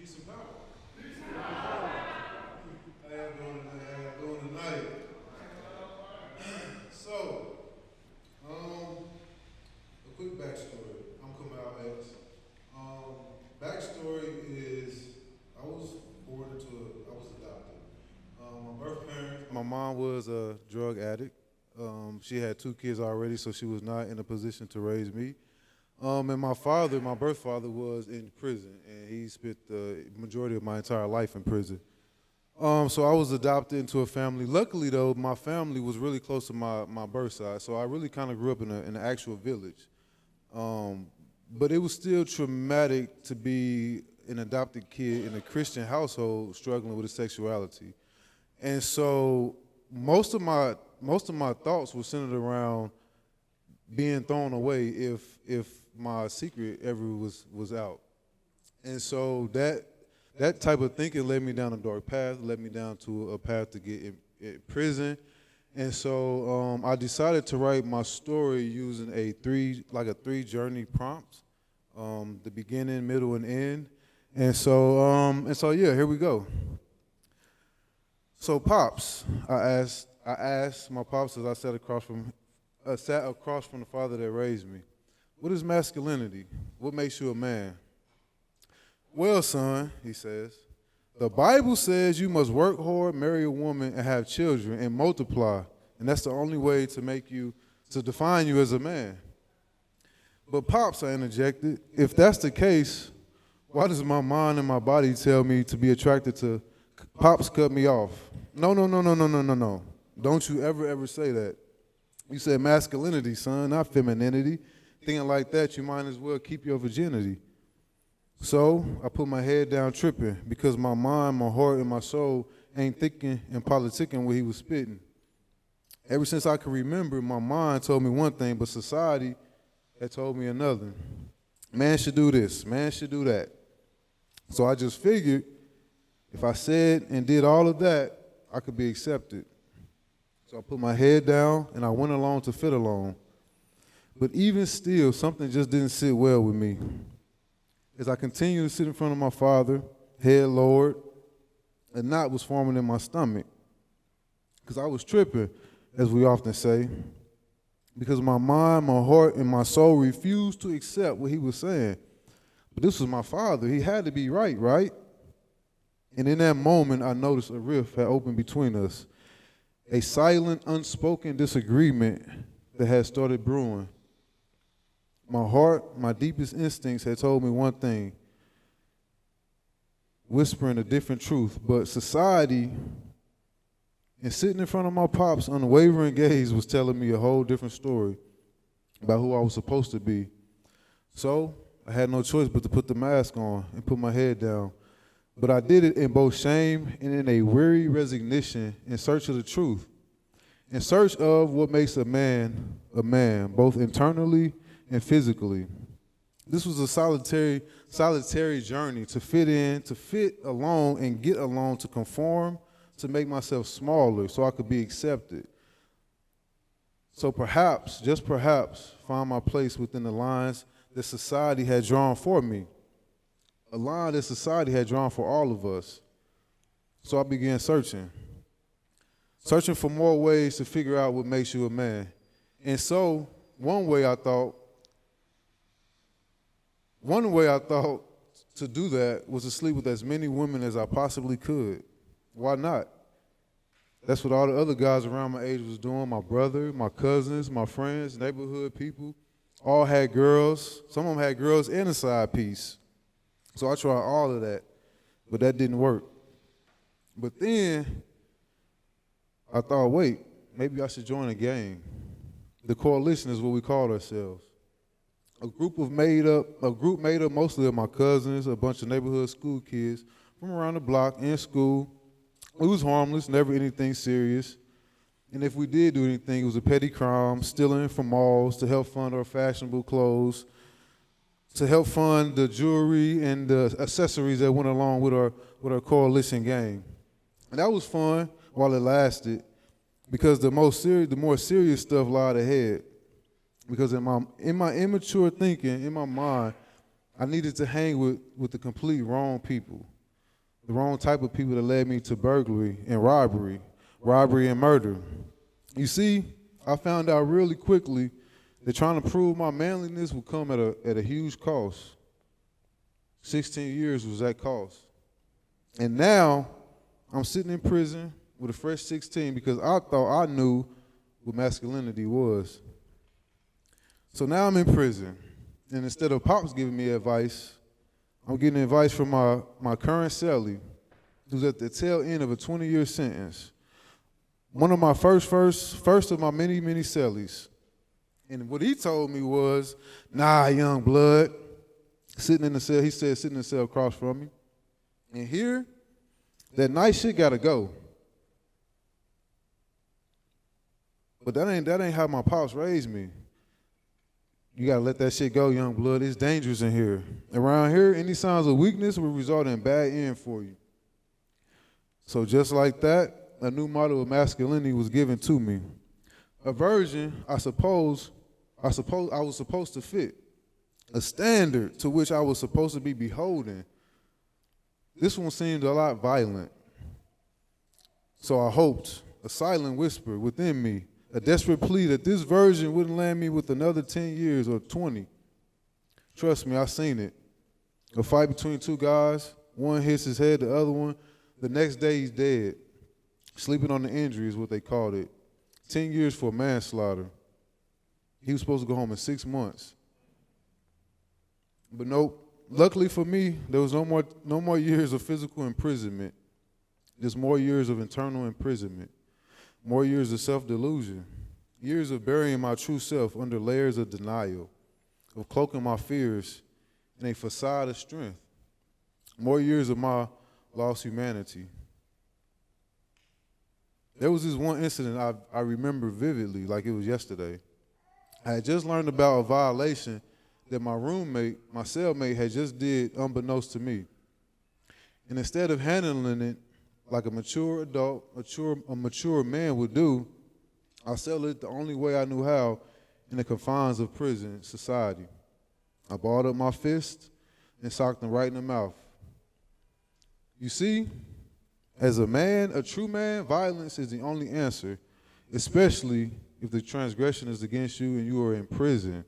Peace and power. How y'all doing today? How y'all doing tonight? So, a quick backstory. I'm Kamau X. Backstory is I was I was adopted. My birth parents, my mom was a drug addict. She had 2 kids already, so she was not in a position to raise me. And my father, my birth father, was in prison, and he spent the majority of my entire life in prison. So I was adopted into a family. Luckily, though, my family was really close to my birth side, so I really kind of grew up in an actual village. But it was still traumatic to be an adopted kid in a Christian household struggling with his sexuality. And so most of my thoughts were centered around being thrown away if my secret ever was out. And so that type of thinking led me down a dark path, led me down to a path to get in prison. And so I decided to write my story using a three journey prompt, the beginning, middle, and end. And so yeah, here we go. So pops, I asked my pops as I sat across from the father that raised me, what is masculinity? What makes you a man? Well, son, he says, the Bible says you must work hard, marry a woman, and have children and multiply. And that's the only way to define you as a man. But pops, I interjected, if that's the case, why does my mind and my body tell me to be attracted to pops cut me off? No. Don't you ever say that. You said masculinity, son, not femininity. Thinking like that, you might as well keep your virginity. So I put my head down tripping because my mind, my heart, and my soul ain't thinking and politicking what he was spitting. Ever since I can remember, my mind told me one thing, but society had told me another. Man should do this, man should do that. So I just figured if I said and did all of that, I could be accepted. So I put my head down and I went along to fit along. But even still, something just didn't sit well with me. As I continued to sit in front of my father, head lowered, a knot was forming in my stomach. Because I was tripping, as we often say, because my mind, my heart, and my soul refused to accept what he was saying. But this was my father. He had to be right? And in that moment, I noticed a rift had opened between us, a silent, unspoken disagreement that had started brewing. My heart, my deepest instincts had told me one thing, whispering a different truth, but society and sitting in front of my pop's unwavering gaze was telling me a whole different story about who I was supposed to be. So I had no choice but to put the mask on and put my head down. But I did it in both shame and in a weary resignation in search of the truth, in search of what makes a man, both internally and physically. This was a solitary journey to fit in, to fit along and get along, to conform, to make myself smaller so I could be accepted. So perhaps, just perhaps, find my place within the lines that society had drawn for me, a line that society had drawn for all of us. So I began searching for more ways to figure out what makes you a man. And so one way I thought to do that was to sleep with as many women as I possibly could. Why not? That's what all the other guys around my age was doing. My brother, my cousins, my friends, neighborhood people, all had girls. Some of them had girls and a side piece. So I tried all of that, but that didn't work. But then I thought, wait, maybe I should join a gang. The coalition is what we called ourselves. A group made up mostly of my cousins, a bunch of neighborhood school kids from around the block in school. It was harmless, never anything serious. And if we did do anything, it was a petty crime, stealing from malls to help fund our fashionable clothes, to help fund the jewelry and the accessories that went along with our coalition gang. And that was fun while it lasted, because the more serious stuff lied ahead. Because in my immature thinking, in my mind, I needed to hang with the complete wrong people. the wrong type of people that led me to burglary and robbery and murder. You see, I found out really quickly that trying to prove my manliness would come at a huge cost. 16 years was that cost. And now I'm sitting in prison with a fresh 16 because I thought I knew what masculinity was. So now I'm in prison, and instead of Pops giving me advice, I'm getting advice from my current cellie, who's at the tail end of a 20-year sentence. One of my first of my many cellies. And what he told me was, nah, young blood, sitting in the cell, he said, sitting in the cell across from me. And here, that nice shit gotta go. But that ain't how my pops raised me. You gotta let that shit go, young blood. It's dangerous in here. Around here, any signs of weakness will result in bad end for you. So just like that, a new model of masculinity was given to me. A version I was supposed to fit. A standard to which I was supposed to be beholden. This one seemed a lot violent. So I hoped, a silent whisper within me, a desperate plea that this version wouldn't land me with another 10 years or 20. Trust me, I seen it. A fight between two guys, one hits his head, the other one, the next day he's dead. Sleeping on the injury is what they called it. 10 years for manslaughter. He was supposed to go home in 6 months. But nope. Luckily for me, there was no more years of physical imprisonment. Just more years of internal imprisonment. More years of self-delusion. Years of burying my true self under layers of denial. Of cloaking my fears in a facade of strength. More years of my lost humanity. There was this one incident I remember vividly, like it was yesterday. I had just learned about a violation that my cellmate had just did unbeknownst to me. And instead of handling it like a mature adult, a mature man would do, I settled it the only way I knew how in the confines of prison society. I balled up my fist and socked him right in the mouth. You see, as a man, a true man, violence is the only answer, especially if the transgression is against you and you are in prison.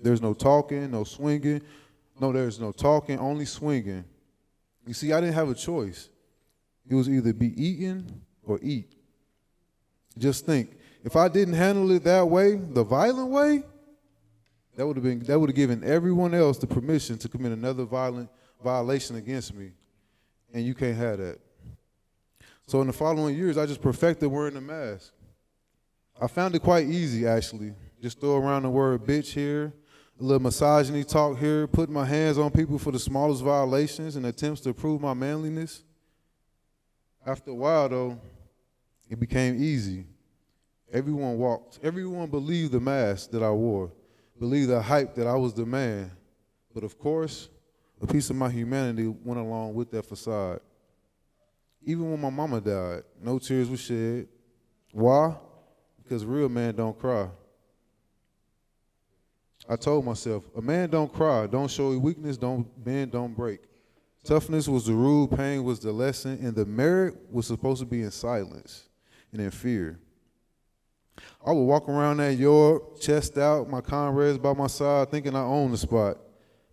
There's no talking, no swinging. No, there's no talking, only swinging. You see, I didn't have a choice. It was either be eaten or eat. Just think, if I didn't handle it that way, the violent way, that would have given everyone else the permission to commit another violent violation against me. And you can't have that. So in the following years, I just perfected wearing a mask. I found it quite easy, actually. Just throw around the word bitch here, a little misogyny talk here, putting my hands on people for the smallest violations and attempts to prove my manliness. After a while, though, it became easy. Everyone believed the mask that I wore, believed the hype that I was the man. But of course, a piece of my humanity went along with that facade. Even when my mama died, no tears were shed. Why? Because real men don't cry. I told myself, a man don't cry, don't show weakness, don't bend, don't break. Toughness was the rule, pain was the lesson, and the merit was supposed to be in silence and in fear. I would walk around that yard, chest out, my comrades by my side, thinking I owned the spot.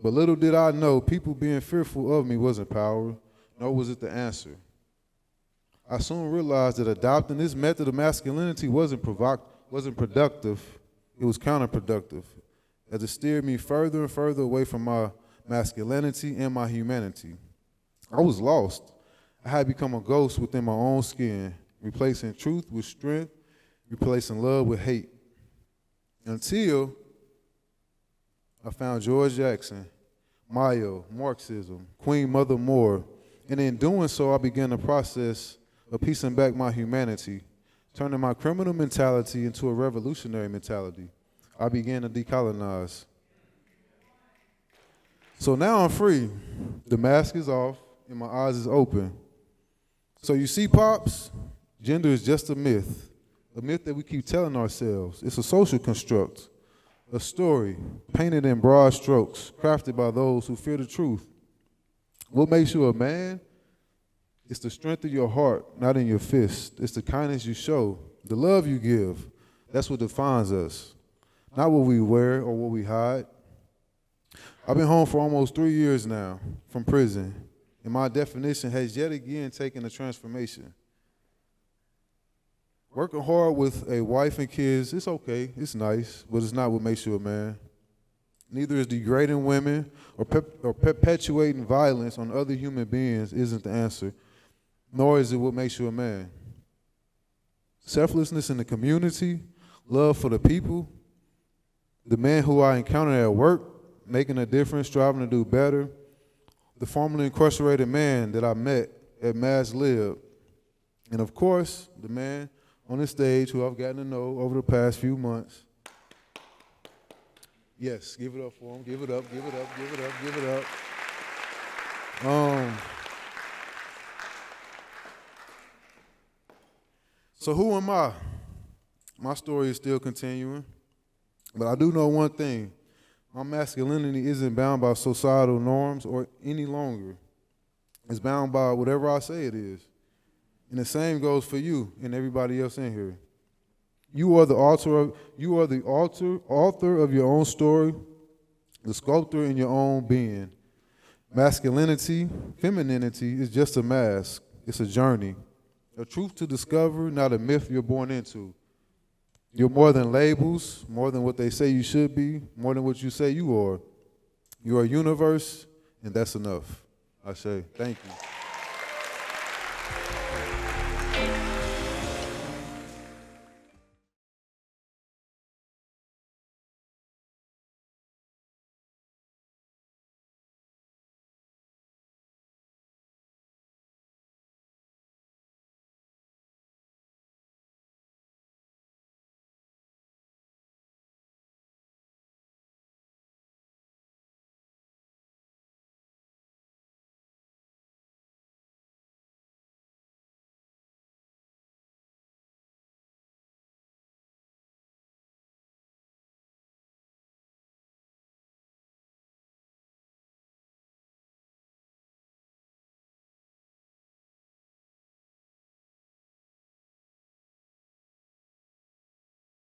But little did I know, people being fearful of me wasn't power, nor was it the answer. I soon realized that adopting this method of masculinity wasn't productive, it was counterproductive, as it steered me further and further away from my masculinity and my humanity. I was lost. I had become a ghost within my own skin, replacing truth with strength, replacing love with hate. Until I found George Jackson, Mayo, Marxism, Queen Mother Moore, and in doing so, I began the process of piecing back my humanity, turning my criminal mentality into a revolutionary mentality. I began to decolonize. So now I'm free. The mask is off and my eyes is open. So you see, Pops, gender is just a myth that we keep telling ourselves. It's a social construct, a story painted in broad strokes, crafted by those who fear the truth. What makes you a man It's the strength of your heart, not in your fist. It's the kindness you show, the love you give. That's what defines us, not what we wear or what we hide. I've been home for almost 3 years now from prison, and my definition has yet again taken a transformation. Working hard with a wife and kids, it's okay, it's nice, but it's not what makes you a man. Neither is degrading women or perpetuating violence on other human beings isn't the answer, nor is it what makes you a man. Selflessness in the community, love for the people, the man who I encountered at work, making a difference, striving to do better, the formerly incarcerated man that I met at Mass Lib, and of course, the man on the stage who I've gotten to know over the past few months. Yes, give it up for him. Give it up, give it up, give it up, give it up. So who am I? My story is still continuing, but I do know one thing. My masculinity isn't bound by societal norms or any longer. It's bound by whatever I say it is. And the same goes for you and everybody else in here. You are the author of your own story, the sculptor in your own being. Masculinity, femininity is just a mask. It's a journey, a truth to discover, not a myth you're born into. You're more than labels, more than what they say you should be, more than what you say you are. You're a universe, and that's enough. I say, thank you.